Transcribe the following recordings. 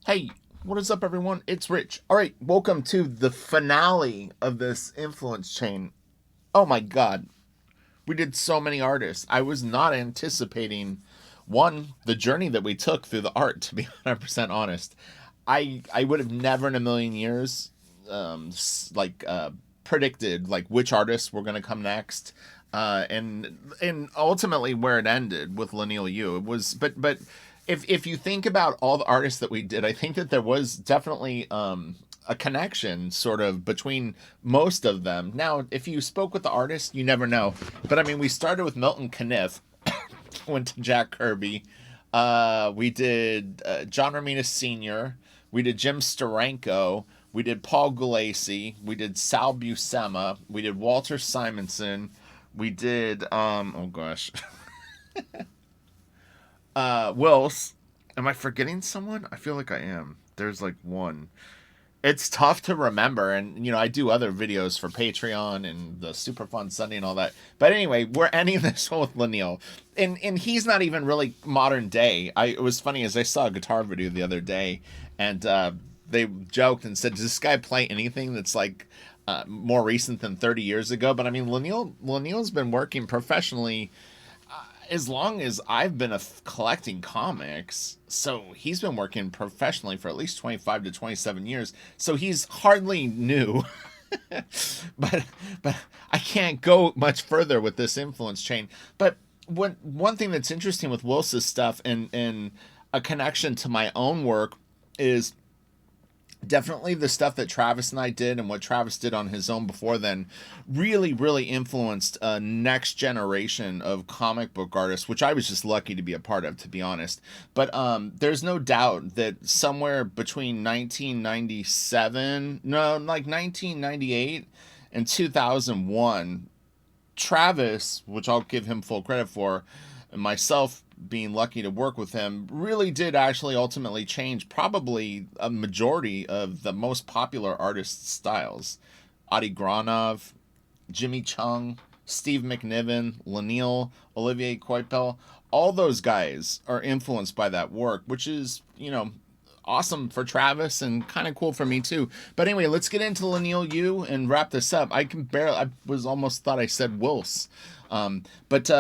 Hey, what is up, everyone? It's Rich. All right, welcome to the finale of this influence chain. Oh my god, we did so many artists. I was not anticipating the journey that we took through the art. To be 100% honest, I would have never in a million years, like predicted like which artists were going to come next. And ultimately where it ended with Lenil Yu, it was but if you think about all the artists that we did, I think that there was definitely a connection sort of between most of them. Now, if you spoke with the artist, you never know. But I mean, we started with Milton Caniff, went to Jack Kirby. We did John Romita Sr. We did Jim Steranko. We did Paul Gulacy. We did Sal Buscema. We did Walter Simonson. We did oh gosh, Wills. Am I forgetting someone? I feel like I am. There's like one. It's tough to remember, and I do other videos for Patreon and the Super Fun Sunday and all that. But anyway, we're ending this one with Lenil, and he's not even really modern day. It was funny as I saw a guitar video the other day, and they joked and said, "Does this guy play anything that's like more recent than 30 years ago?" But I mean, Lenil's been working professionally as long as I've been collecting comics. So he's been working professionally for at least 25 to 27 years. So he's hardly new. but but I can't go much further with this influence chain. But one thing that's interesting with Wils's stuff and a connection to my own work is definitely the stuff that Travis and I did and what Travis did on his own before then really influenced a next generation of comic book artists, which I was just lucky to be a part of, to be honest. But there's no doubt that somewhere between 1997, no, like 1998 and 2001, Travis, which I'll give him full credit for, and myself being lucky to work with him, really did actually ultimately change probably a majority of the most popular artists' styles. Adi Granov, Jimmy Chung, Steve McNiven, Lenil, Olivier Coipel, all those guys are influenced by that work, which is, awesome for Travis and kind of cool for me too. But anyway, let's get into Lenil Yu and wrap this up. I was almost thought I said Wills. But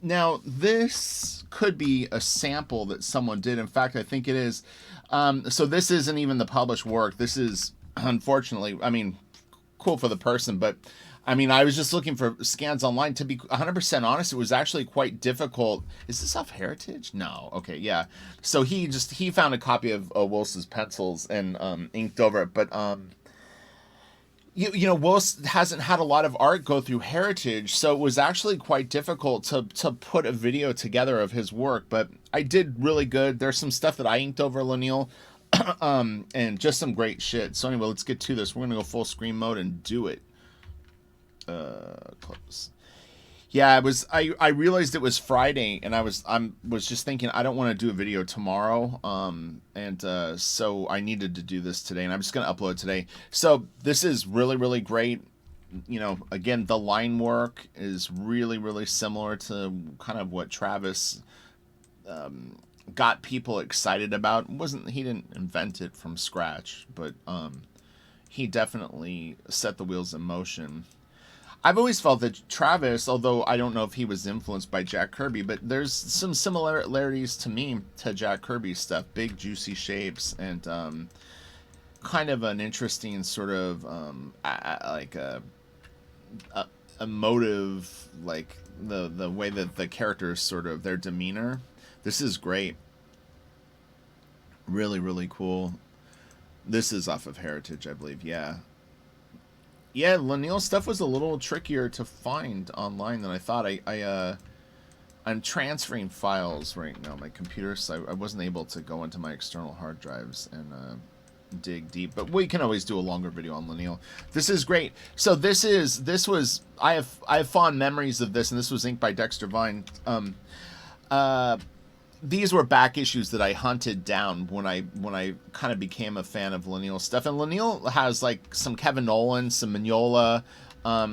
now, this could be a sample that someone did. In fact, I think it is. So this isn't even the published work. This is, unfortunately, I mean, cool for the person, but I mean, I was just looking for scans online. To be 100% honest, it was actually quite difficult. Is this off Heritage? No. Okay, yeah. So he found a copy of Wilson's pencils and inked over it, but Willis hasn't had a lot of art go through Heritage, so it was actually quite difficult to put a video together of his work. But I did really good. There's some stuff that I inked over Lenil, and just some great shit. So anyway, let's get to this. We're gonna go full screen mode and do it. Close. Yeah, I realized it was Friday, and I was just thinking I don't want to do a video tomorrow. And so I needed to do this today, and I'm just gonna upload today. So this is really great. Again, the line work is really similar to kind of what Travis got people excited about. He didn't invent it from scratch, but he definitely set the wheels in motion. I've always felt that Travis, although I don't know if he was influenced by Jack Kirby, but there's some similarities to me to Jack Kirby's stuff. Big, juicy shapes and kind of an interesting sort of like a emotive, like the way that the characters sort of their demeanor. This is great. Really cool. This is off of Heritage, I believe. Yeah. Yeah, Lenil stuff was a little trickier to find online than I thought. I'm transferring files right now on my computer, so I wasn't able to go into my external hard drives and dig deep. But we can always do a longer video on Lenil. This is great. So this was I have fond memories of this, and this was inked by Dexter Vine. These were back issues that I hunted down when I kind of became a fan of Lenil stuff. And Lenil has like some Kevin Nolan, some Mignola.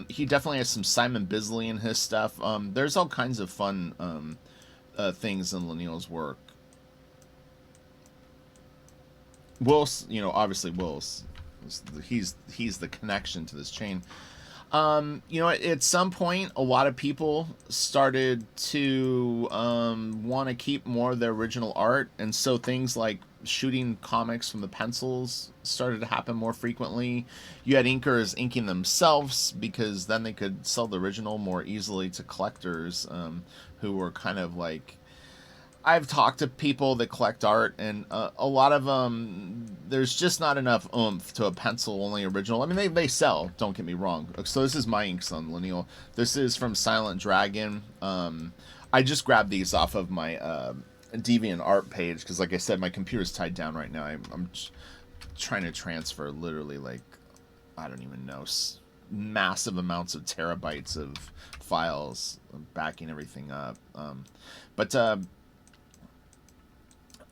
He definitely has some Simon Bisley in his stuff. There's all kinds of fun. ... ... ... ... ... ... ... ... ... ... ... ... ... ... ... ... ... ... ... ... ... ... ... ... ... ... ... ... ... ... ... ... ... ... ... ... ... ... ... ... ... ... ... ... ... ... ... ... ... ... ... ... ... ... ... ... ... ... ... ... ... ... ... ... ... ... ... ... ... ... ... ... ... ... ... ... ... ... ... ... ... ... ... ... ... ... ... ... ... ... ... ... ... ... ... ... ... ... ... ... ... ... ... ... ... ... ... ... ... ... ... ... ... ... ... ... ... ... ... ... ... ... ... ... ... ... ... ... ... ... ... ... ... ... ... ... ... ... ... ... ... ... ... ... ... ... ... ... ... ... ... ... ... ... ... ... ... ... ... ... ... ... ... ... ... ... ... ... ... ... ... ... ... ... ... ... ... ... ... ... ... ... ... ... ... ... ... ... ... ... ... ... ... ... ... ... ... ... ... ... ... ... ... ... ... ... ... ... ... ... ... ... ... ... ... ... ... ... ... ... ... ... ... ... ... ... ... ... ... ... ... ... ... ... ... ... ... ... ... ... ... ... ... ... ... ... ... ... ... ... Will's, you know, obviously Will's, he's the connection to this chain. You know, at some point, a lot of people started to want to keep more of their original art, and so things like shooting comics from the pencils started to happen more frequently. You had inkers inking themselves because then they could sell the original more easily to collectors who were kind of like, I've talked to people that collect art, and a lot of them, there's just not enough oomph to a pencil only original. I mean, they sell, don't get me wrong. So this is my inks on Lenil. This is from Silent Dragon. I just grabbed these off of my Deviant Art page because, like I said, my computer's tied down right now. I'm trying to transfer literally, like, I don't even know, massive amounts of terabytes of files, backing everything up. But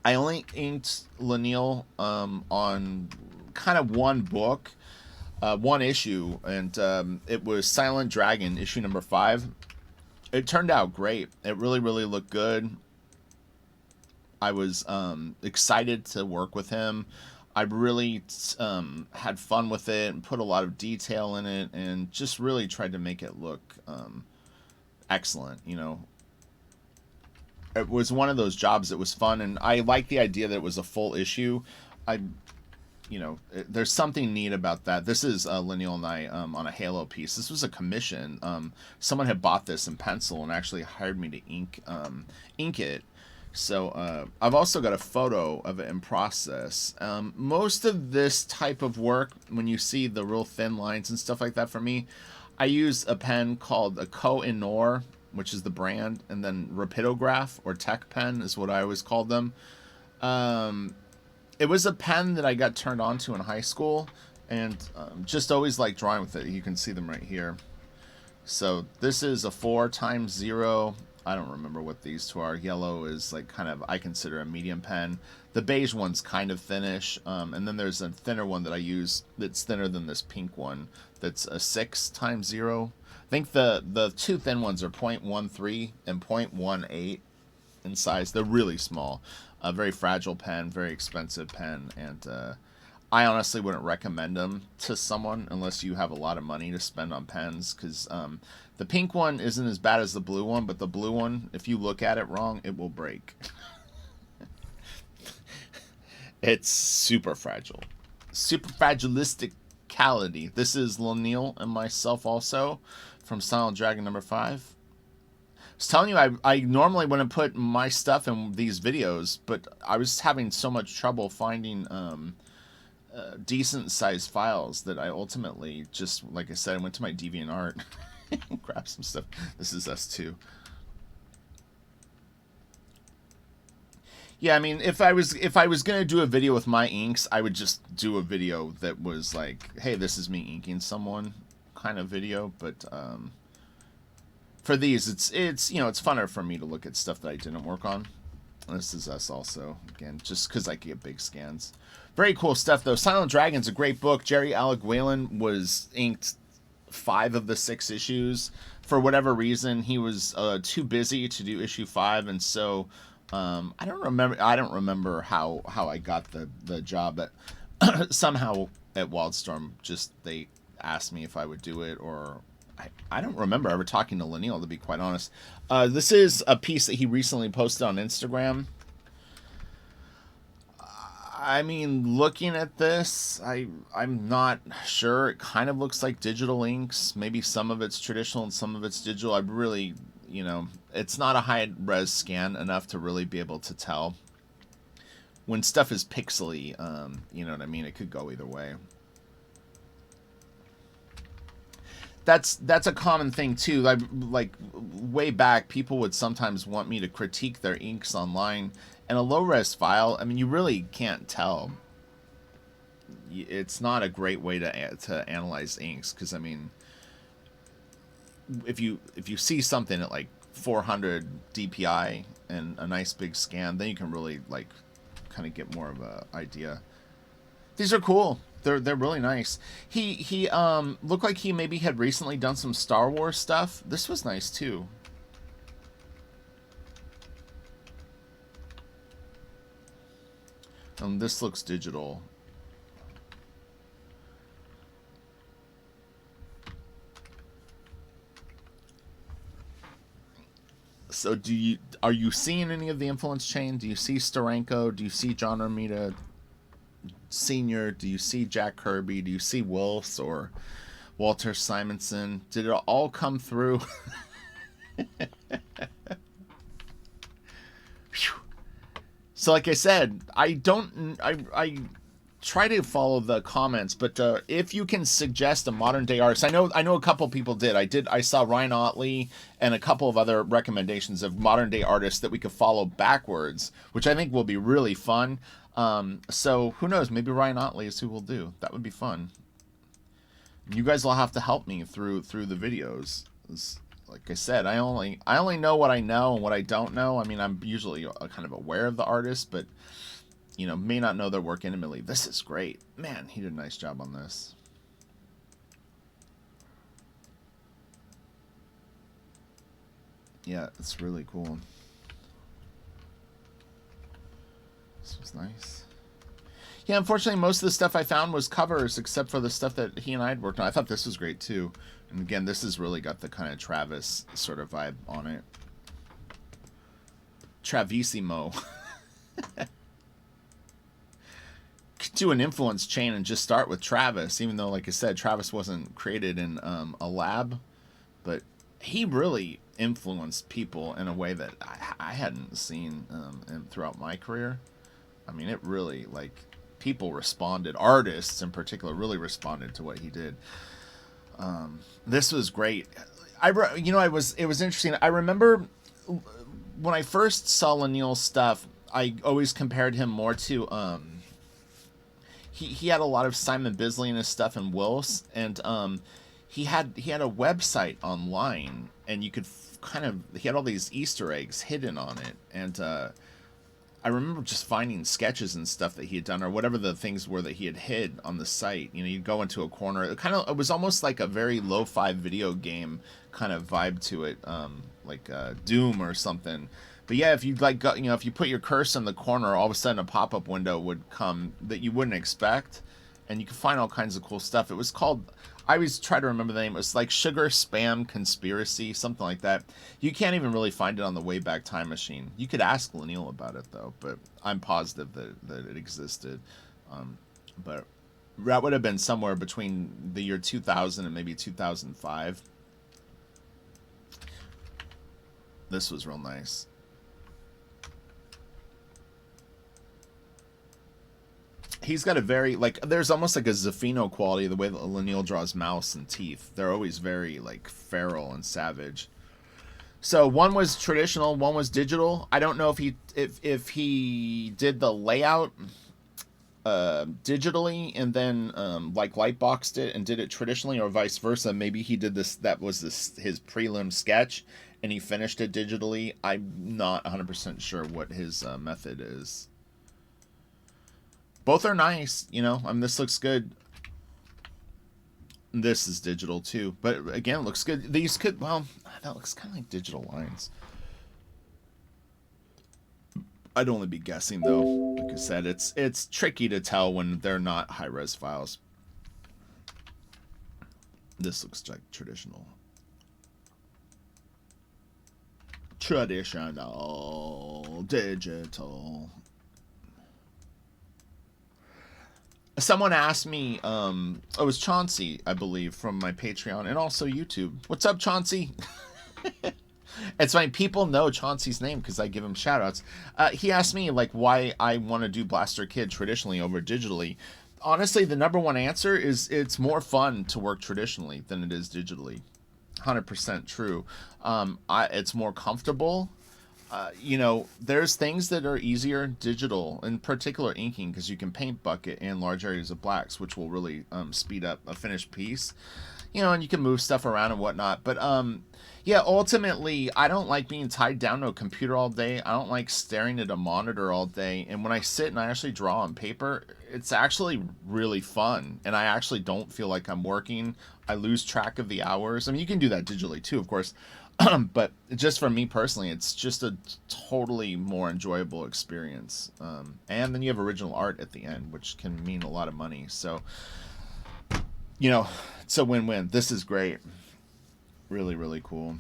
I only inked Lenil on kind of one book, one issue, and it was Silent Dragon, issue number 5. It turned out great. It really, really looked good. I was excited to work with him. I really had fun with it and put a lot of detail in it and just really tried to make it look excellent, you know. It was one of those jobs that was fun, and I like the idea that it was a full issue. You know, there's something neat about that. This is Lenil and I on a Halo piece. This was a commission. Someone had bought this in pencil and actually hired me to ink it. So I've also got a photo of it in process. Most of this type of work, when you see the real thin lines and stuff like that, for me, I use a pen called a Koh-i-Noor, which is the brand, and then Rapidograph or Tech Pen is what I always called them. It was a pen that I got turned on to in high school, and just always liked drawing with it. You can see them right here. So this is a 4x0. I don't remember what these two are. Yellow is like kind of, I consider a medium pen. The beige one's kind of thinnish, and then there's a thinner one that I use that's thinner than this pink one. That's a 6x0. I think the two thin ones are 0.13 and 0.18 in size. They're really small. A very fragile pen, very expensive pen, and I honestly wouldn't recommend them to someone unless you have a lot of money to spend on pens, because the pink one isn't as bad as the blue one, but the blue one, if you look at it wrong, it will break. It's super fragile. Super fragilisticality. This is Lenil and myself also from Silent Dragon number 5. I was telling you, I normally wouldn't put my stuff in these videos, but I was having so much trouble finding decent sized files that I ultimately just, like I said, I went to my DeviantArt and grabbed some stuff. This is us too. Yeah, I mean, if I was gonna do a video with my inks, I would just do a video that was like, hey, this is me inking someone kind of video. But for these, it's you know, it's funner for me to look at stuff that I didn't work on. This is us also, again, just because I can get big scans. Very cool stuff, though. Silent Dragon's a great book. Jerry Alec Whalen was inked 5 of the 6 issues. For whatever reason, he was too busy to do issue 5, and so I don't remember how I got the job, but somehow at Wildstorm, just they asked me if I would do it, or I don't remember ever talking to Lenil, to be quite honest. This is a piece that he recently posted on Instagram. I mean, looking at this, I'm not sure. It kind of looks like digital inks. Maybe some of it's traditional and some of it's digital. I really, you know, it's not a high-res scan enough to really be able to tell. When stuff is pixely, you know what I mean? It could go either way. That's a common thing too. Like way back, people would sometimes want me to critique their inks online, and a low-res file, I mean, you really can't tell. It's not a great way to analyze inks, because I mean, if you see something at like 400 DPI and a nice big scan, then you can really like kind of get more of a idea. These are cool. They're really nice. He looked like he maybe had recently done some Star Wars stuff. This was nice too. This looks digital. So are you seeing any of the influence chain? Do you see Steranko? Do you see John Romita Sr.? Do you see Jack Kirby? Do you see Wills or Walter Simonson? Did it all come through? So like I said, I try to follow the comments, but if you can suggest a modern day artist, I know a couple people did. I saw Ryan Otley and a couple of other recommendations of modern day artists that we could follow backwards, which I think will be really fun. So who knows? Maybe Ryan Otley is who we'll do. That would be fun. You guys will have to help me through the videos. Like I said, I only know what I know and what I don't know. I mean, I'm usually kind of aware of the artist, but you know, may not know their work intimately. This is great. Man, he did a nice job on this. Yeah, it's really cool. This was nice. Yeah, unfortunately, most of the stuff I found was covers, except for the stuff that he and I had worked on. I thought this was great, too. And again, this has really got the kind of Travis sort of vibe on it. Travissimo. Could do an influence chain and just start with Travis, even though, like I said, Travis wasn't created in a lab. But he really influenced people in a way that I hadn't seen throughout my career. I mean, it really, like, people responded. Artists, in particular, really responded to what he did. This was great. It was interesting. I remember when I first saw Lenil's stuff, I always compared him more to he had a lot of Simon Bisley in his stuff and Wills, and he had a website online, and you could he had all these Easter eggs hidden on it, and I remember just finding sketches and stuff that he had done, or whatever the things were that he had hid on the site. You know, you'd go into a corner. It was almost like a very lo-fi video game kind of vibe to it, like Doom or something. But yeah, if you if you put your cursor in the corner, all of a sudden a pop-up window would come that you wouldn't expect, and you could find all kinds of cool stuff. It was called, I always try to remember the name. It was like Sugar Spam Conspiracy, something like that. You can't even really find it on the Wayback Time Machine. You could ask Lenil about it, though, but I'm positive that it existed. But that would have been somewhere between the year 2000 and maybe 2005. This was real nice. He's got a very, like, there's almost like a Zafino quality the way that Lenil draws mouths and teeth. They're always very, like, feral and savage. So one was traditional, one was digital. I don't know if he did the layout digitally and then like lightboxed it and did it traditionally, or vice versa. Maybe he did this, that was his prelim sketch, and he finished it digitally. I'm not 100% sure what his method is. Both are nice, you know. I mean, this looks good. This is digital too, but again, it looks good. These could, well, that looks kind of like digital lines. I'd only be guessing though. Like I said, it's tricky to tell when they're not high-res files. This looks like traditional. Traditional, digital. Someone asked me, it was Chauncey, I believe, from my Patreon and also YouTube. What's up, Chauncey? It's funny, people know Chauncey's name because I give him shout-outs. He asked me, like, why I want to do Blaster Kid traditionally over digitally. Honestly, the number one answer is it's more fun to work traditionally than it is digitally. 100% true. It's more comfortable. You know, there's things that are easier digital, in particular inking, because you can paint bucket in large areas of blacks, which will really speed up a finished piece. You know, and you can move stuff around and whatnot. But yeah, ultimately, I don't like being tied down to a computer all day. I don't like staring at a monitor all day. And when I sit and I actually draw on paper, it's actually really fun. And I actually don't feel like I'm working. I lose track of the hours. I mean, you can do that digitally too, of course. But just for me personally, it's just a totally more enjoyable experience. And then you have original art at the end, which can mean a lot of money. So, you know, it's a win-win. This is great. Really, really cool.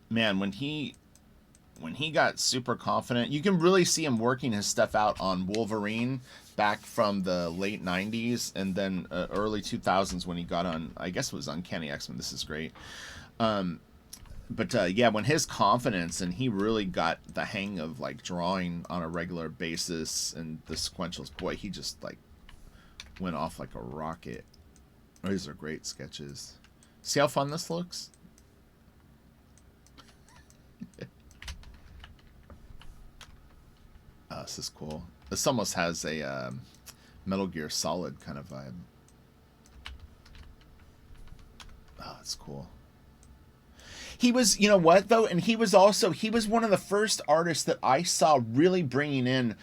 Man, when he got super confident, you can really see him working his stuff out on Wolverine back from the late 90s and then early 2000s when he got on, I guess it was Uncanny X-Men. This is great. Um, but yeah, when his confidence and he really got the hang of like drawing on a regular basis and the sequentials, boy, he just like went off like a rocket. Oh, these are great sketches. See how fun this looks? Oh, this is cool. This almost has a Metal Gear Solid kind of vibe. Oh, that's cool. He was, you know what though, and he was one of the first artists that I saw really bringing in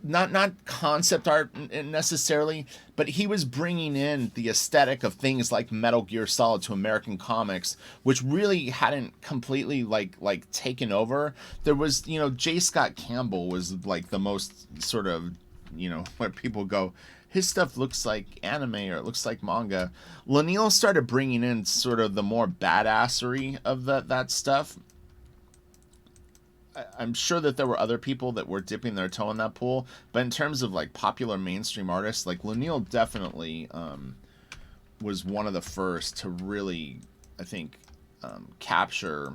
not concept art necessarily, but he was bringing in the aesthetic of things like Metal Gear Solid to American comics, which really hadn't completely like taken over. There was, you know, J. Scott Campbell was like the most sort of, you know, where people go, his stuff looks like anime or it looks like manga. Lenil started bringing in sort of the more badassery of that stuff. I'm sure that there were other people that were dipping their toe in that pool, but in terms of like popular mainstream artists, like Lenil definitely was one of the first to really, I think, capture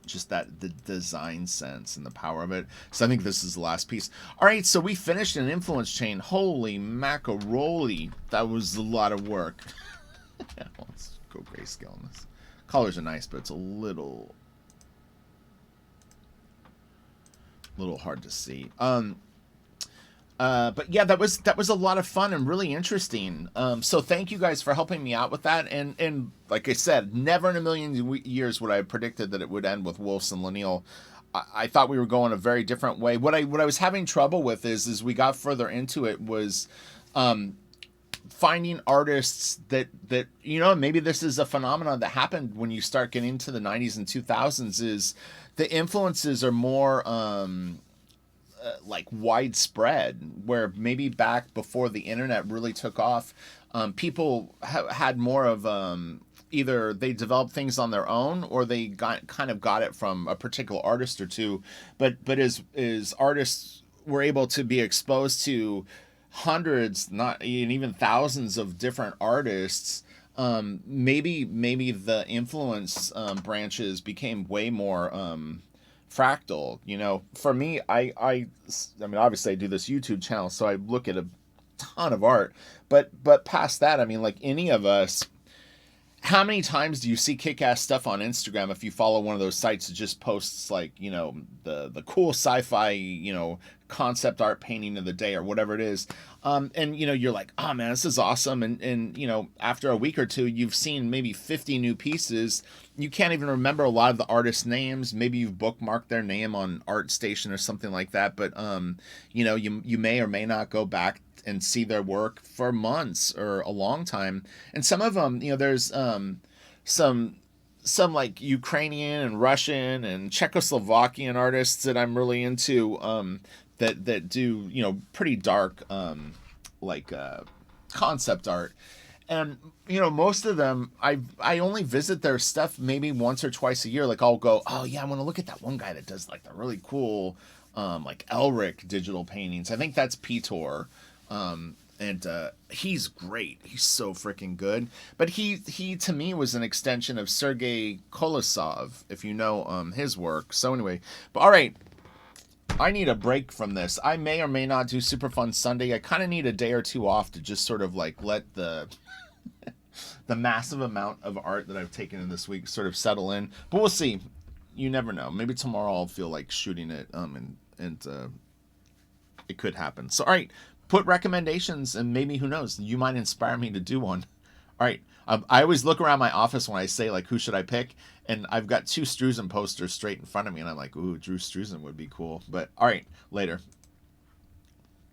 just that the design sense and the power of it. So I think this is the last piece. All right, so we finished an influence chain. Holy macaroni, that was a lot of work. Yeah, well, let's go grayscale on this. Colors are nice, but it's a little hard to see. But yeah, that was a lot of fun and really interesting. So thank you guys for helping me out with that. And like I said, never in a million years would I have predicted that it would end with Wolves and Lenil. I thought we were going a very different way. What I was having trouble with is as we got further into it was finding artists that you know, maybe this is a phenomenon that happened when you start getting into the 90s and 2000s, is the influences are more like widespread, where maybe back before the internet really took off, people had more of either they developed things on their own or they got it from a particular artist or two. But as artists were able to be exposed to hundreds, not even thousands of different artists, maybe the influence branches became way more fractal. You know, for me, I mean, obviously I do this YouTube channel, so I look at a ton of art, but past that, I mean, like any of us, how many times do you see kick-ass stuff on Instagram if you follow one of those sites that just posts like, you know, the cool sci-fi, you know, concept art painting of the day or whatever it is, and you know, you're like, oh man, this is awesome, and you know, after a week or two you've seen maybe 50 new pieces. You can't even remember a lot of the artists' names. Maybe you've bookmarked their name on ArtStation or something like that, but you know, you may or may not go back and see their work for months or a long time. And some of them, you know, there's some like Ukrainian and Russian and Czechoslovakian artists that I'm really into, that do, you know, pretty dark like concept art. And you know, most of them I only visit their stuff maybe once or twice a year. Like I'll go, oh yeah, I want to look at that one guy that does like the really cool like Elric digital paintings. I think that's Pitor. And he's great. He's so freaking good. But he to me was an extension of Sergei Kolosov, if you know his work. So anyway, but all right, I need a break from this. I may or may not do Super Fun Sunday. I kind of need a day or two off to just sort of like let the the massive amount of art that I've taken in this week sort of settle in. But we'll see. You never know. Maybe tomorrow I'll feel like shooting it, and it could happen. So all right, put recommendations, and maybe, who knows, you might inspire me to do one. All right. I always look around my office when I say like, who should I pick? And I've got two Struzan posters straight in front of me, and I'm like, ooh, Drew Struzan would be cool. But all right, later.